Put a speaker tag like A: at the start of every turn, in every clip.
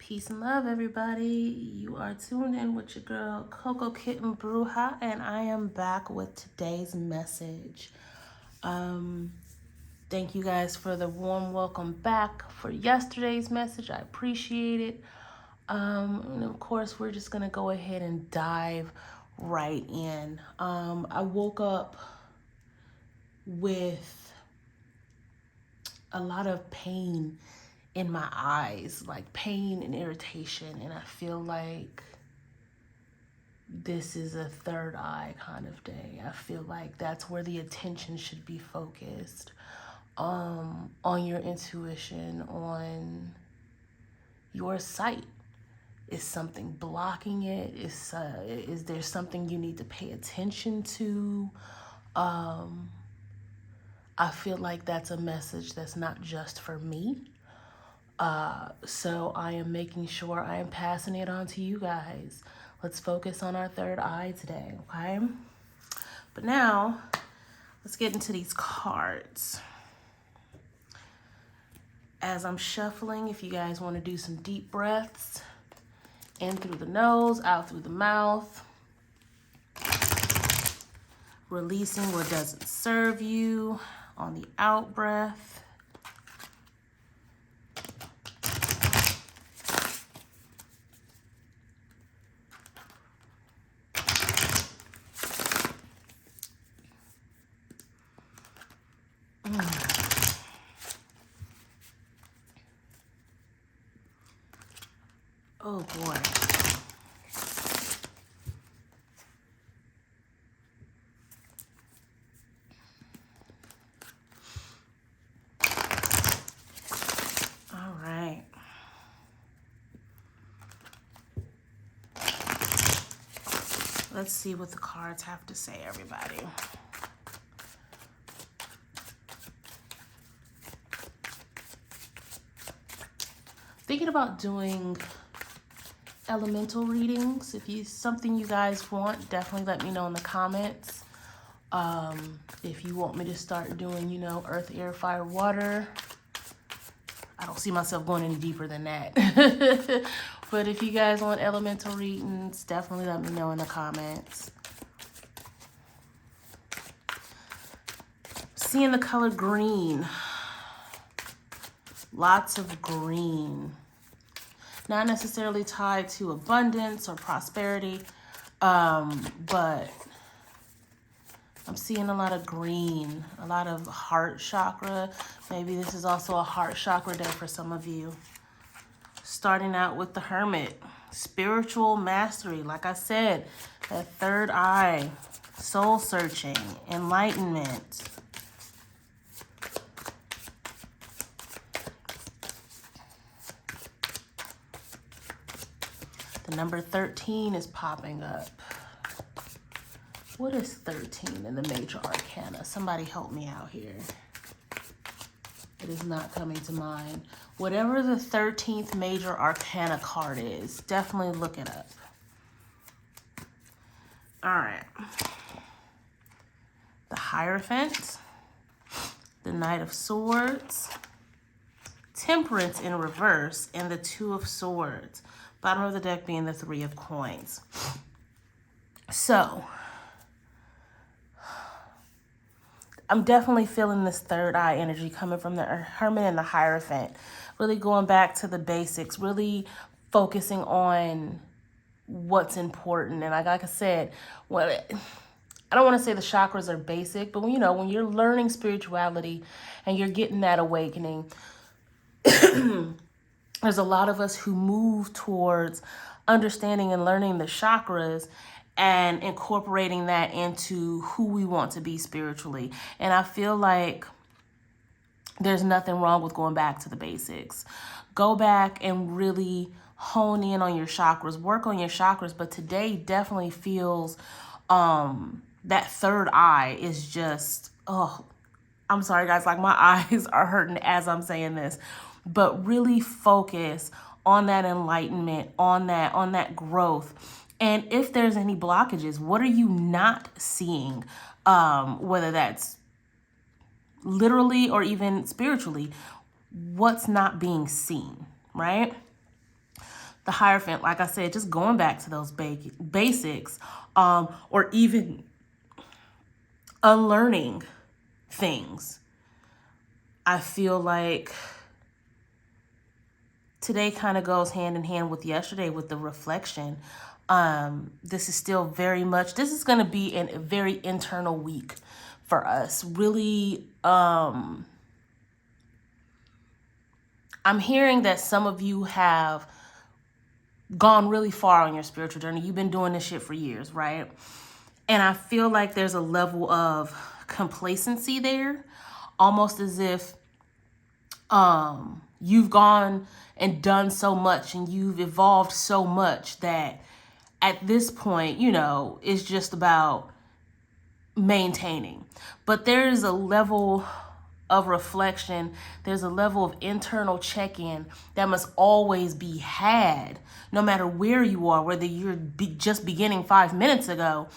A: Peace and love, everybody. You are tuned in with your girl, Coco Kitten Bruja, and I am back with today's message. Thank you guys for the warm welcome back for yesterday's message. I appreciate it. And of course, we're just going to go ahead and dive right in. I woke up with a lot of pain in my eyes, like pain and irritation, and I feel like this is a third eye kind of day. I feel like that's where the attention should be focused, on your intuition, on your sight. Is something blocking it? Is there something you need to pay attention to? I feel like that's a message that's not just for me. So I am making sure I am passing it on to you guys. Let's focus on our third eye today, okay? But now, let's get into these cards. As I'm shuffling, if you guys want to do some deep breaths, in through the nose, out through the mouth. Releasing what doesn't serve you on the out breath. Oh boy. All right. Let's see what the cards have to say, everybody. Thinking about doing elemental readings. If you something you guys want, definitely let me know in the comments. If you want me to start doing, earth, air, fire, water, I don't see myself going any deeper than that. But if you guys want elemental readings, definitely let me know in the comments. Seeing the color green. Lots of green. Not necessarily tied to abundance or prosperity, but I'm seeing a lot of green, a lot of heart chakra. Maybe this is also a heart chakra day for some of you. Starting out with the Hermit, spiritual mastery. Like I said, that third eye, soul searching, enlightenment. The number 13 is popping up. What is 13 in the major arcana? Somebody help me out here. It is not coming to mind. Whatever the 13th major arcana card is, definitely look it up. All right. The Hierophant, the Knight of Swords, Temperance in reverse, and the Two of Swords. Bottom of the deck being the Three of Coins. So, I'm definitely feeling this third eye energy coming from the Hermit and the Hierophant. Really going back to the basics, really focusing on what's important. And like I said, I don't want to say the chakras are basic, but when you're learning spirituality and you're getting that awakening, there's a lot of us who move towards understanding and learning the chakras and incorporating that into who we want to be spiritually. And I feel like there's nothing wrong with going back to the basics. Go back and really hone in on your chakras, work on your chakras. But today definitely feels that third eye is just, I'm sorry guys, like my eyes are hurting as I'm saying this. But really focus on that enlightenment, on that growth. And if there's any blockages, what are you not seeing? Whether that's literally or even spiritually, what's not being seen, right? the Hierophant, like I said, just going back to those basics, or even unlearning things. I feel like today kind of goes hand in hand with yesterday with the reflection. This is still very much, this is going to be a very internal week for us. Really, I'm hearing that some of you have gone really far on your spiritual journey. You've been doing this shit for years, right? And I feel like there's a level of complacency there, almost as if you've gone and done so much and you've evolved so much that at this point, it's just about maintaining. But there is a level of reflection, there's a level of internal check-in that must always be had, no matter where you are, whether you're just beginning 5 minutes ago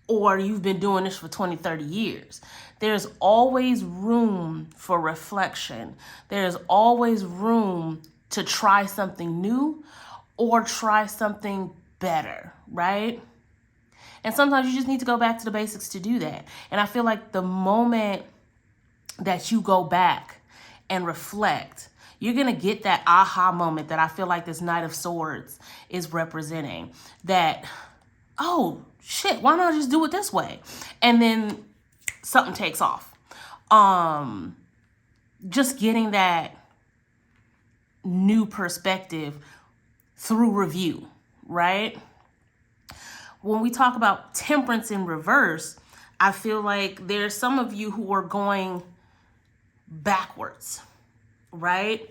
A: or you've been doing this for 20, 30 years. There's always room for reflection. There's always room to try something new or try something better, right? And sometimes you just need to go back to the basics to do that. And I feel like the moment that you go back and reflect, you're going to get that aha moment that I feel like this Knight of Swords is representing. That, oh, shit, why not just do it this way? And then something takes off. Just getting that new perspective through review, right? When we talk about temperance in reverse, I feel like there's some of you who are going backwards, right?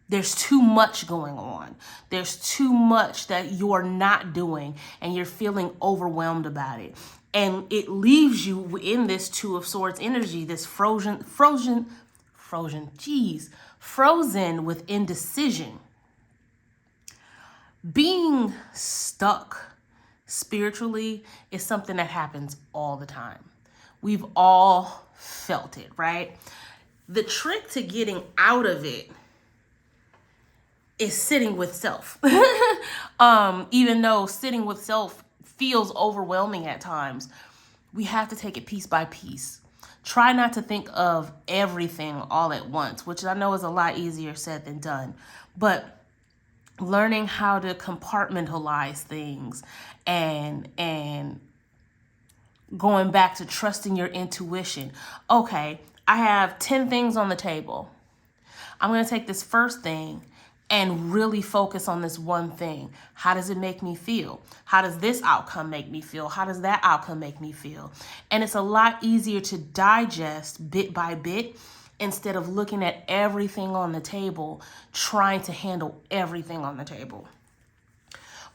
A: There's too much going on. There's too much that you're not doing and you're feeling overwhelmed about it. And it leaves you in this Two of Swords energy, this frozen with indecision. Being stuck spiritually is something that happens all the time. We've all felt it, right? The trick to getting out of it is sitting with self. Even though sitting with self feels overwhelming at times, we have to take it piece by piece. Try not to think of everything all at once, which I know is a lot easier said than done. But learning how to compartmentalize things and going back to trusting your intuition. Okay, I have 10 things on the table. I'm going to take this first thing and really focus on this one thing. How does it make me feel? How does this outcome make me feel? How does that outcome make me feel? And it's a lot easier to digest bit by bit instead of looking at everything on the table, trying to handle everything on the table.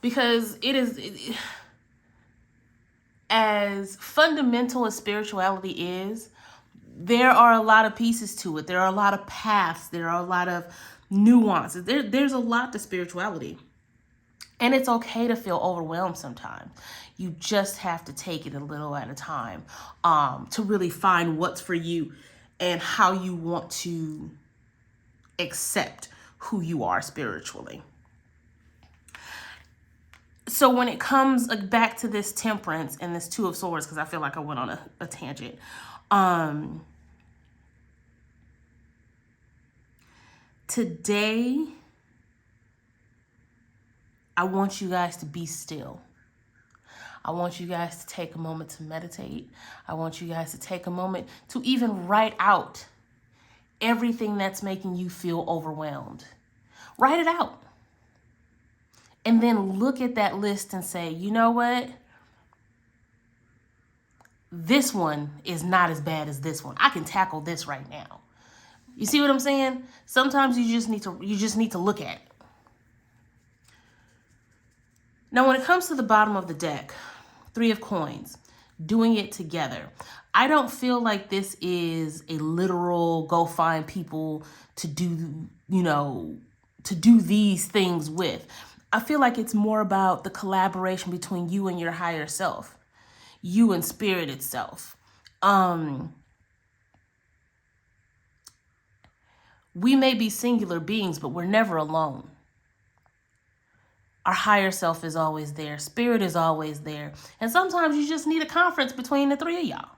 A: Because as fundamental as spirituality is, there are a lot of pieces to it. There are a lot of paths. There are a lot of nuances. There's a lot to spirituality. And it's okay to feel overwhelmed sometimes. You just have to take it a little at a time to really find what's for you and how you want to accept who you are spiritually. So when it comes back to this temperance and this Two of Swords, because I feel like I went on a tangent. Today, I want you guys to be still. I want you guys to take a moment to meditate. I want you guys to take a moment to even write out everything that's making you feel overwhelmed. Write it out. And then look at that list and say, you know what? This one is not as bad as this one. I can tackle this right now. You see what I'm saying? Sometimes you just need to look at it. Now, when it comes to the bottom of the deck, 3 of Coins, doing it together. I don't feel like this is a literal go find people to do, to do these things with. I feel like it's more about the collaboration between you and your higher self, you and spirit itself. We may be singular beings, but we're never alone. Our higher self is always there. Spirit is always there. And sometimes you just need a conference between the three of y'all.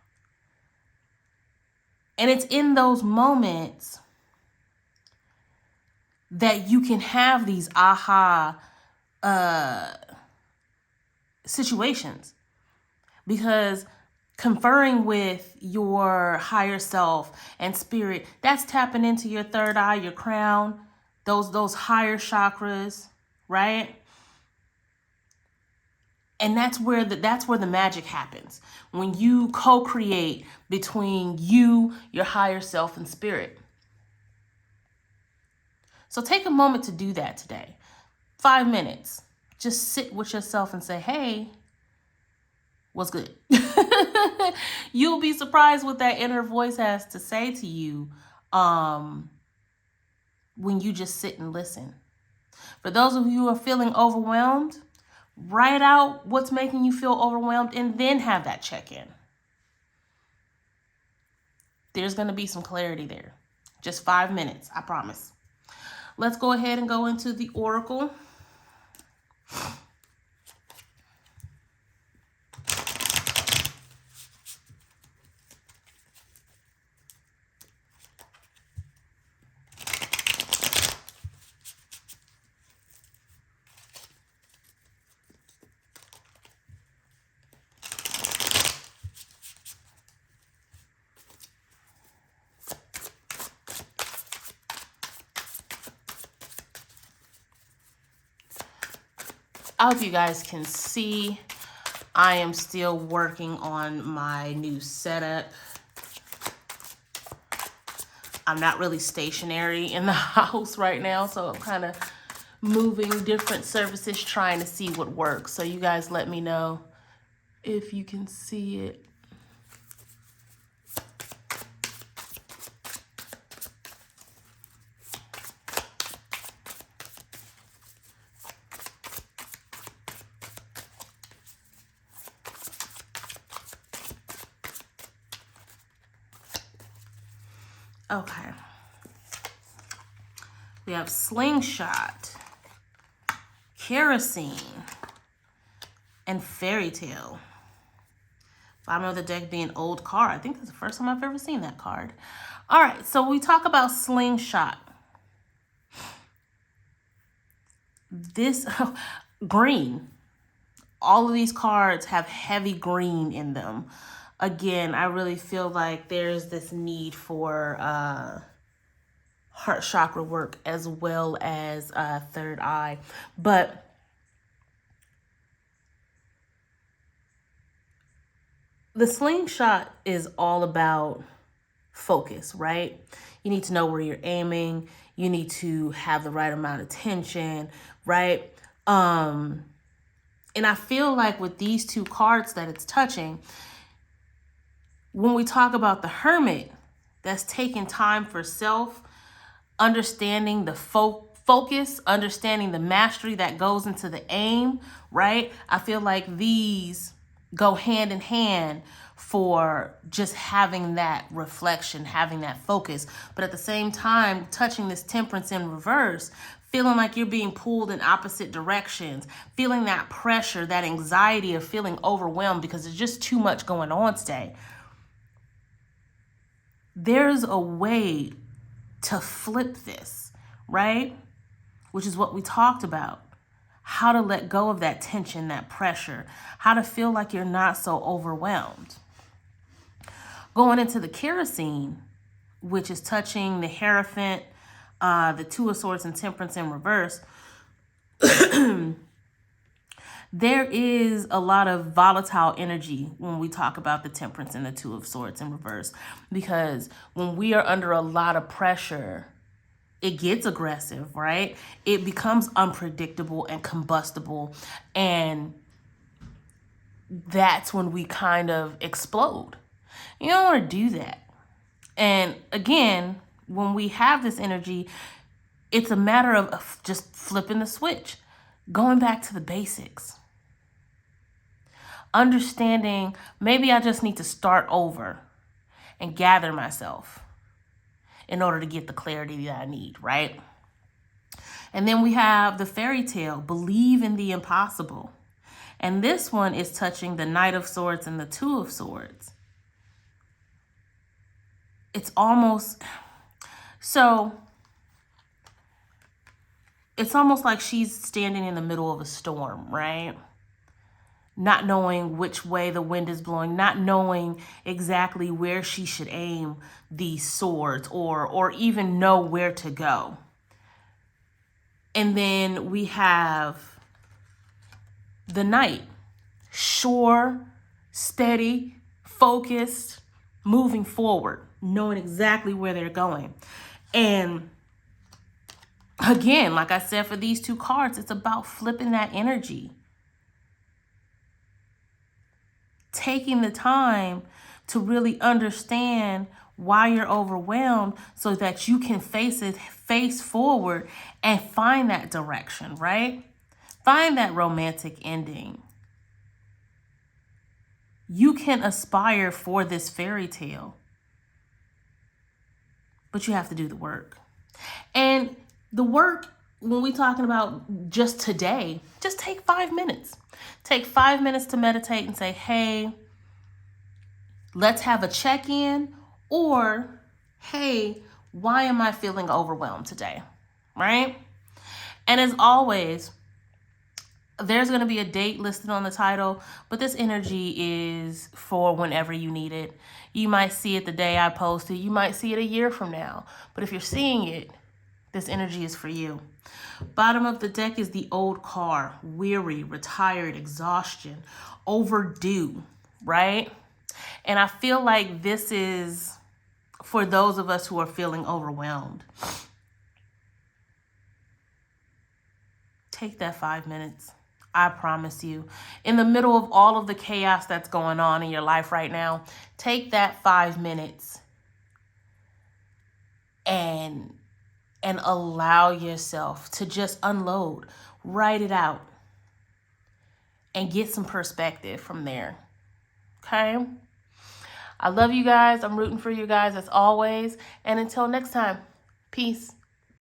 A: And it's in those moments that you can have these aha situations. Because conferring with your higher self and spirit, that's tapping into your third eye, your crown, those higher chakras, right? And that's where the magic happens. When you co-create between you, your higher self, and spirit. So take a moment to do that today. 5 minutes. Just sit with yourself and say, hey, what's good? You'll be surprised what that inner voice has to say to you when you just sit and listen. For those of you who are feeling overwhelmed, write out what's making you feel overwhelmed and then have that check-in. There's going to be some clarity there. Just 5 minutes, I promise. Let's go ahead and go into the oracle. I hope you guys can see I am still working on my new setup. I'm not really stationary in the house right now, so I'm kind of moving different surfaces, trying to see what works. So you guys let me know if you can see it. Okay. We have slingshot, kerosene, and fairy tale. Bottom of the deck being old car. I think that's the first time I've ever seen that card. All right, so we talk about slingshot. This green. All of these cards have heavy green in them. Again, I really feel like there's this need for heart chakra work as well as third eye. But the slingshot is all about focus, right? You need to know where you're aiming. You need to have the right amount of tension, right? And I feel like with these two cards that it's touching, when we talk about the hermit, that's taking time for self, understanding the focus, understanding the mastery that goes into the aim, right? I feel like these go hand in hand for just having that reflection, having that focus. But at the same time, touching this temperance in reverse, feeling like you're being pulled in opposite directions, feeling that pressure, that anxiety of feeling overwhelmed because there's just too much going on today. There's a way to flip this, right? Which is what we talked about. How to let go of that tension, that pressure, how to feel like you're not so overwhelmed. Going into the kerosene, which is touching the Hierophant, the Two of Swords and Temperance in reverse, there is a lot of volatile energy when we talk about the Temperance and the Two of Swords in reverse, because when we are under a lot of pressure, it gets aggressive, right? It becomes unpredictable and combustible, and that's when we kind of explode. You don't want to do that. And again, when we have this energy, it's a matter of just flipping the switch, going back to the basics. Understanding maybe I just need to start over and gather myself. in order to get the clarity that I need, right? And then we have the fairy tale, believe in the impossible. And this one is touching the Knight of Swords and the Two of Swords. It's almost, so it's almost like she's standing in the middle of a storm, right? Not knowing which way the wind is blowing, not knowing exactly where she should aim these swords or even know where to go. And then we have the knight, sure, steady, focused, moving forward, knowing exactly where they're going. And again, like I said, for these two cards, it's about flipping that energy. Taking the time to really understand why you're overwhelmed so that you can face forward and find that direction, right? Find that romantic ending. You can aspire for this fairy tale, but you have to do the work. And the work, when we're talking about just today, just take 5 minutes. Take 5 minutes to meditate and say, hey, let's have a check-in, or, hey, why am I feeling overwhelmed today, right? And as always, there's going to be a date listed on the title, but this energy is for whenever you need it. You might see it the day I posted. You might see it a year from now. But if you're seeing it, this energy is for you. Bottom of the deck is the old car, weary, retired, exhaustion, overdue, right? And I feel like this is for those of us who are feeling overwhelmed. Take that 5 minutes. I promise you, in the middle of all of the chaos that's going on in your life right now, take that 5 minutes and allow yourself to just unload, write it out, and get some perspective from there. Okay? I love you guys. I'm rooting for you guys as always. And until next time, peace.